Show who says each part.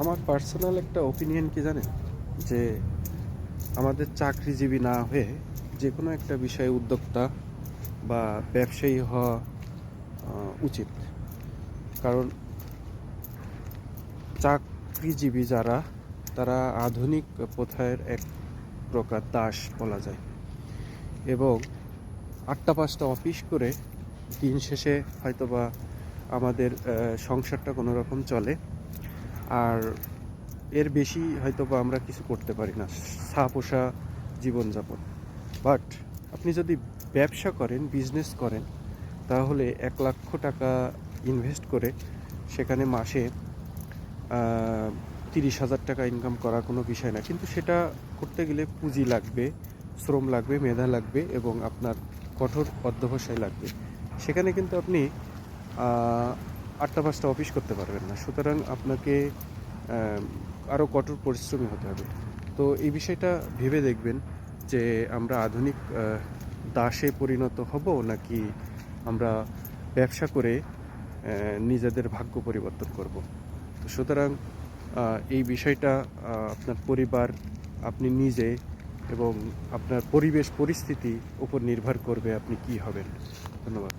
Speaker 1: আমার পার্সোনাল একটা ওপিনিয়ন কি জানেন, যে আমাদের চাকরিজীবী না হয়ে যে কোনো একটা বিষয়ে উদ্যোক্তা বা ব্যবসায়ী হওয়া উচিত। কারণ চাকরিজীবী যারা, তারা আধুনিক প্রথার এক প্রকার দাস বলা যায়, এবং 8টা 5টা অফিস করে দিন শেষে হয়তোবা আমাদের সংসারটা কোনো রকম চলে, আর এর বেশি হয়তোবা আমরা কিছু করতে পারি না, পোষা জীবনযাপন। বাট আপনি যদি ব্যবসা করেন, বিজনেস করেন, তাহলে 1 লক্ষ টাকা ইনভেস্ট করে সেখানে মাসে 30,000 টাকা ইনকাম করা কোনো বিষয় না। কিন্তু সেটা করতে গেলে পুঁজি লাগবে, শ্রম লাগবে, মেধা লাগবে, এবং আপনার কঠোর অধ্যবসায় লাগবে। সেখানে কিন্তু আপনি 8টা 5টা অফিস করতে পারবেন না। সুতরাং আপনাকে আরও কঠোর পরিশ্রমী হতে হবে। তো এই বিষয়টা ভেবে দেখবেন যে আমরা আধুনিক দাসে পরিণত হব, নাকি আমরা ব্যবসা করে নিজেদের ভাগ্য পরিবর্তন করব। তো সুতরাং এই বিষয়টা আপনার পরিবার, আপনি নিজে এবং আপনার পরিবেশ পরিস্থিতি উপর নির্ভর করবে আপনি কি হবেন। ধন্যবাদ।